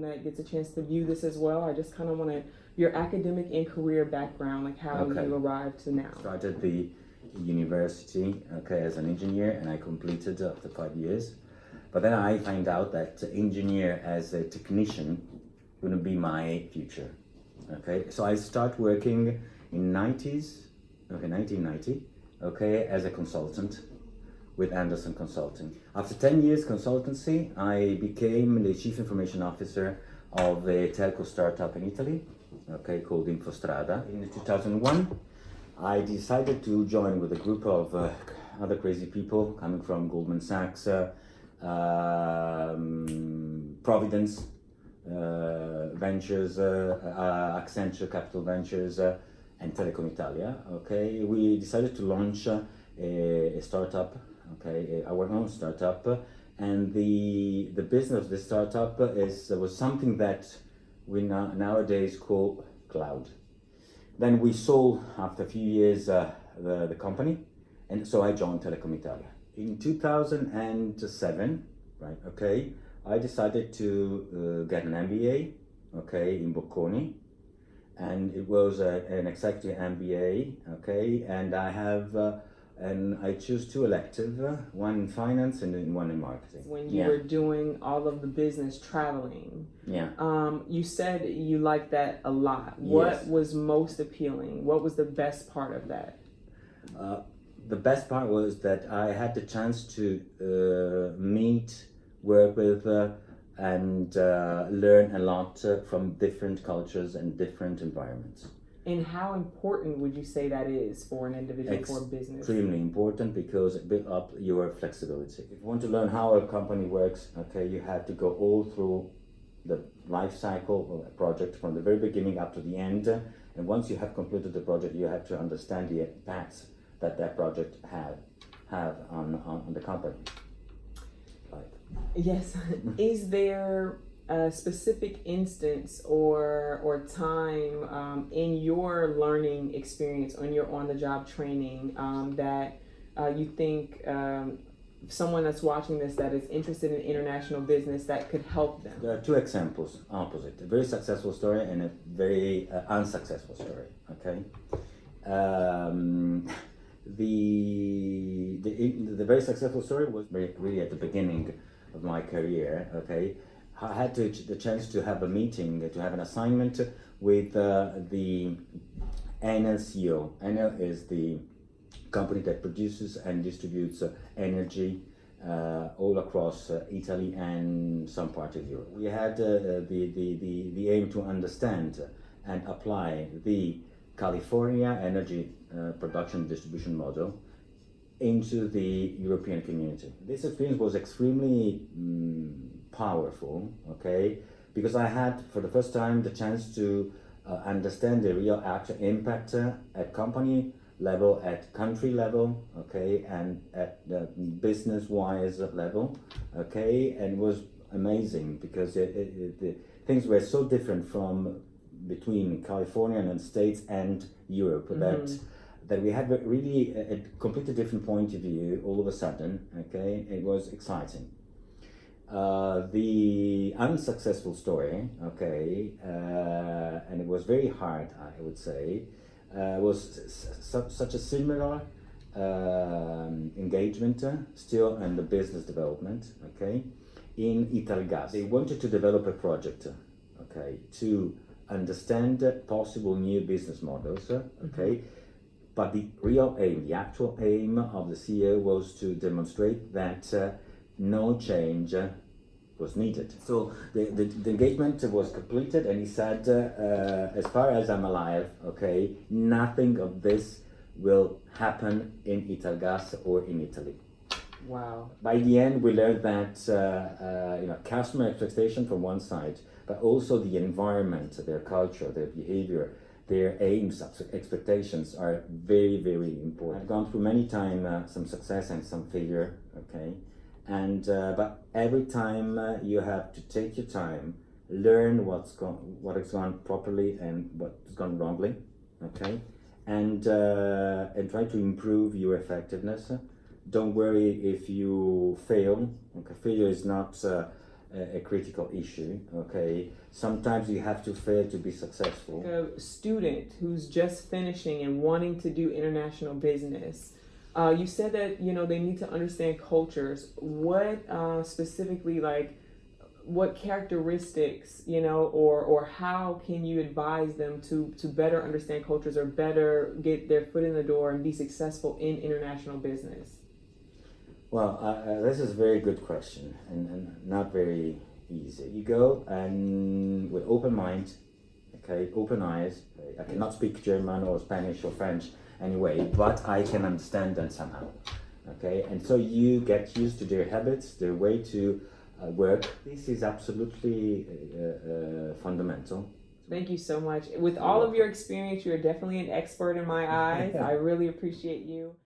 anyone that gets a chance to view this as well, I just kind of want to, your academic and career background, like how you arrived to now. Started the university, as an engineer, and I completed after 5 years. But then I find out that engineer as a technician wouldn't be my future. So I start working in 1990, as a consultant with Anderson Consulting. After 10 years consultancy, I became the Chief Information Officer of a telco startup in Italy, called Infostrada. In 2001, I decided to join with a group of other crazy people coming from Goldman Sachs, Providence Ventures, Accenture Capital Ventures, and Telecom Italia. We decided to launch a startup, our own startup, and the business of the startup was something that we nowadays call cloud. Then we sold after a few years the company, and so I joined Telecom Italia. In 2007, I decided to get an MBA, in Bocconi, and it was an executive MBA, and I choose two electives, one in finance and one in marketing. When you were doing all of the business traveling, you said you liked that a lot. What was most appealing? What was the best part of that? The best part was that I had the chance to meet, work with, and learn a lot from different cultures and different environments. And how important would you say that is for an individual, for a business? Extremely important, because it builds up your flexibility. If you want to learn how a company works, you have to go all through the life cycle of a project from the very beginning up to the end. And once you have completed the project, you have to understand the impacts that project have on the company. Yes. Is there a specific instance or time in your learning experience, on your on-the-job training, that you think someone that's watching this that is interested in international business that could help them? There are two examples opposite: a very successful story and a very unsuccessful story. The very successful story was really at the beginning of my career. I had the chance to have a meeting, to have an assignment with the Enel CEO. Enel is the company that produces and distributes energy all across Italy and some parts of Europe. We had the aim to understand and apply the California energy production distribution model into the European community. This experience was extremely powerful, because I had for the first time the chance to understand the real actual impact at company level, at country level, and at the business-wise level, and it was amazing because the things were so different from between California and the States and Europe that we had really a completely different point of view all of a sudden. It was exciting. The unsuccessful story, and it was very hard, I would say, was such a similar engagement still in the business development, in Italgas. They wanted to develop a project, to understand possible new business models, but the real aim, the actual aim of the CEO was to demonstrate that no change was needed. So the engagement was completed, and he said, as far as I'm alive, nothing of this will happen in Italgas or in Italy. Wow. By the end, we learned that customer expectation from one side, but also the environment, their culture, their behavior, their aims, expectations are very, very important. I've gone through many times some success and some failure, and but every time you have to take your time, learn what has gone properly and what has gone wrongly, and try to improve your effectiveness. Don't worry if you fail. Failure is not a critical issue. Okay, sometimes you have to fail to be successful. A student who's just finishing and wanting to do international business, you said that they need to understand cultures. What specifically, like, what characteristics, or how can you advise them to better understand cultures or better get their foot in the door and be successful in international business? Well, this is a very good question and not very easy. You go and with open mind, okay, open eyes. I cannot speak German or Spanish or French anyway, but I can understand them somehow. Okay, and so you get used to their habits, their way to work. This is absolutely fundamental. Thank you so much. With all of your experience, you're definitely an expert in my eyes. I really appreciate you.